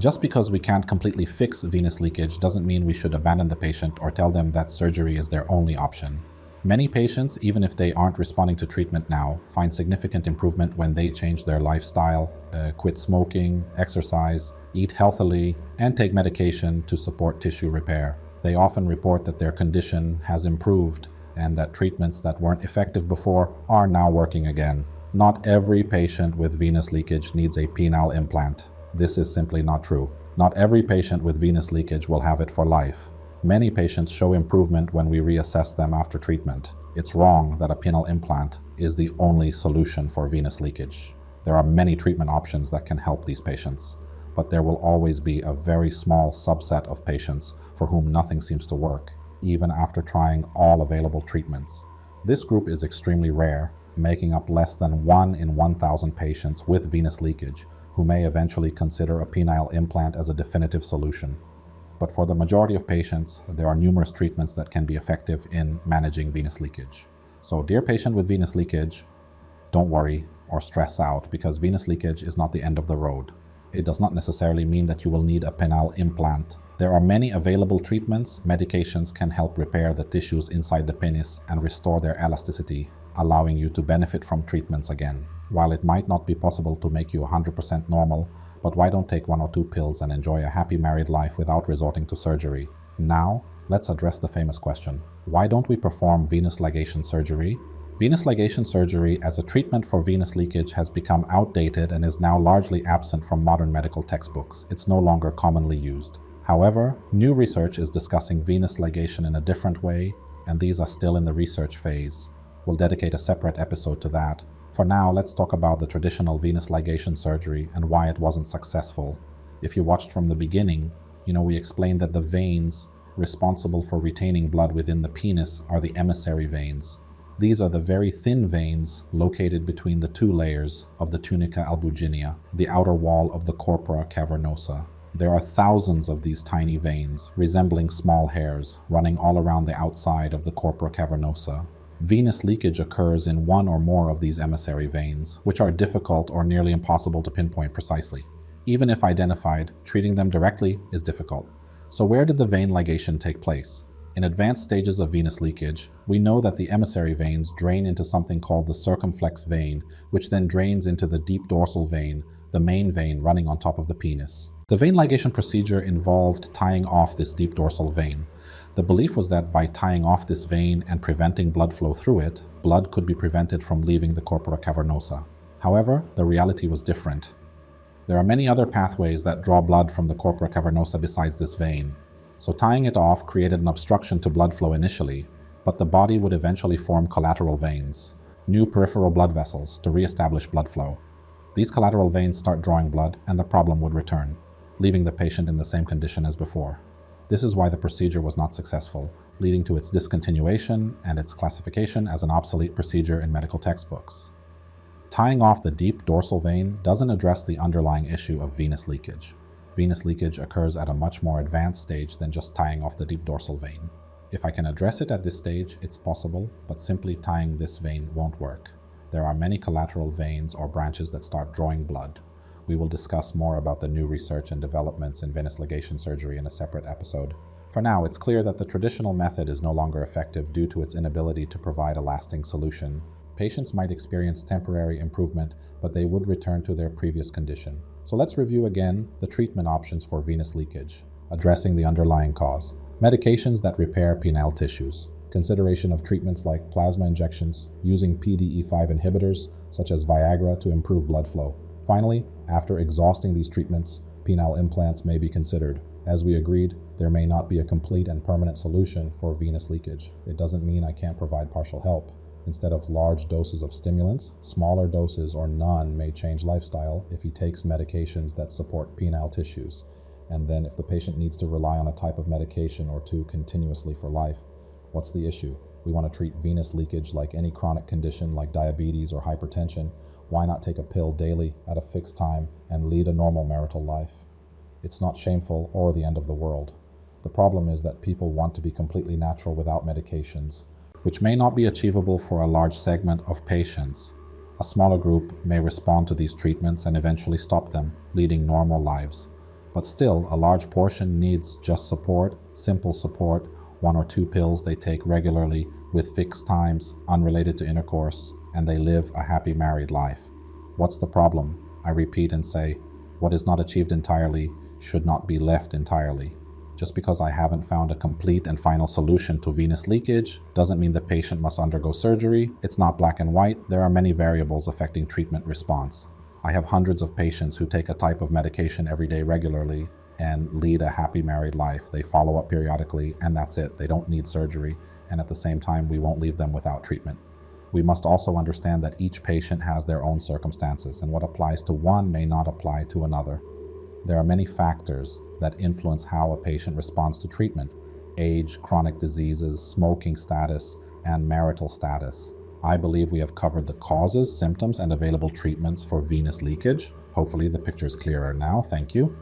Just because we can't completely fix venous leakage doesn't mean we should abandon the patient or tell them that surgery is their only option. Many patients, even if they aren't responding to treatment now, find significant improvement when they change their lifestyle, quit smoking, exercise, eat healthily, and take medication to support tissue repair. They often report that their condition has improved and that treatments that weren't effective before are now working again. Not every patient with venous leakage needs a penile implant. This is simply not true. Not every patient with venous leakage will have it for life. Many patients show improvement when we reassess them after treatment. It's wrong that a penile implant is the only solution for venous leakage. There are many treatment options that can help these patients, but there will always be a very small subset of patients for whom nothing seems to work, even after trying all available treatments. This group is extremely rare, making up less than 1 in 1,000 patients with venous leakage who may eventually consider a penile implant as a definitive solution. But for the majority of patients, there are numerous treatments that can be effective in managing venous leakage. So, dear patient with venous leakage, don't worry or stress out because venous leakage is not the end of the road. It does not necessarily mean that you will need a penile implant. There are many available treatments. Medications can help repair the tissues inside the penis and restore their elasticity, allowing you to benefit from treatments again. While it might not be possible to make you 100% normal, but why don't take 1 or 2 pills and enjoy a happy married life without resorting to surgery? Now, let's address the famous question. Why don't we perform venous ligation surgery? Venous ligation surgery as a treatment for venous leakage has become outdated and is now largely absent from modern medical textbooks. It's no longer commonly used. However, new research is discussing venous ligation in a different way, and these are still in the research phase. We'll dedicate a separate episode to that. For now, let's talk about the traditional venous ligation surgery and why it wasn't successful. If you watched from the beginning, we explained that the veins responsible for retaining blood within the penis are the emissary veins. These are the very thin veins located between the 2 layers of the tunica albuginea, the outer wall of the corpora cavernosa. There are thousands of these tiny veins, resembling small hairs, running all around the outside of the corpora cavernosa. Venous leakage occurs in 1 or more of these emissary veins, which are difficult or nearly impossible to pinpoint precisely. Even if identified, treating them directly is difficult. So where did the vein ligation take place? In advanced stages of venous leakage, we know that the emissary veins drain into something called the circumflex vein, which then drains into the deep dorsal vein, the main vein running on top of the penis. The vein ligation procedure involved tying off this deep dorsal vein. The belief was that by tying off this vein and preventing blood flow through it, blood could be prevented from leaving the corpora cavernosa. However, the reality was different. There are many other pathways that draw blood from the corpora cavernosa besides this vein. So tying it off created an obstruction to blood flow initially, but the body would eventually form collateral veins, new peripheral blood vessels, to re-establish blood flow. These collateral veins start drawing blood and the problem would return, leaving the patient in the same condition as before. This is why the procedure was not successful, leading to its discontinuation and its classification as an obsolete procedure in medical textbooks. Tying off the deep dorsal vein doesn't address the underlying issue of venous leakage. Venous leakage occurs at a much more advanced stage than just tying off the deep dorsal vein. If I can address it at this stage, it's possible, but simply tying this vein won't work. There are many collateral veins or branches that start drawing blood. We will discuss more about the new research and developments in venous ligation surgery in a separate episode. For now, it's clear that the traditional method is no longer effective due to its inability to provide a lasting solution. Patients might experience temporary improvement, but they would return to their previous condition. So let's review again the treatment options for venous leakage, addressing the underlying cause. Medications that repair penile tissues. Consideration of treatments like plasma injections, using PDE5 inhibitors such as Viagra to improve blood flow. Finally, after exhausting these treatments, penile implants may be considered. As we agreed, there may not be a complete and permanent solution for venous leakage. It doesn't mean I can't provide partial help. Instead of large doses of stimulants, smaller doses or none may change lifestyle if he takes medications that support penile tissues. And then if the patient needs to rely on a type of medication or 2 continuously for life, what's the issue? We want to treat venous leakage like any chronic condition like diabetes or hypertension. Why not take a pill daily at a fixed time and lead a normal marital life? It's not shameful or the end of the world. The problem is that people want to be completely natural without medications, which may not be achievable for a large segment of patients. A smaller group may respond to these treatments and eventually stop them, leading normal lives. But still, a large portion needs just support, simple support, 1 or 2 pills they take regularly with fixed times, unrelated to intercourse, and they live a happy married life. What's the problem? I repeat and say, what is not achieved entirely should not be left entirely. Just because I haven't found a complete and final solution to venous leakage doesn't mean the patient must undergo surgery. It's not black and white. There are many variables affecting treatment response. I have hundreds of patients who take a type of medication every day regularly and lead a happy married life. They follow up periodically, and that's it. They don't need surgery, and at the same time, we won't leave them without treatment. We must also understand that each patient has their own circumstances, and what applies to one may not apply to another. There are many factors that influence how a patient responds to treatment: age, chronic diseases, smoking status, and marital status. I believe we have covered the causes, symptoms, and available treatments for venous leakage. Hopefully the picture is clearer now. Thank you.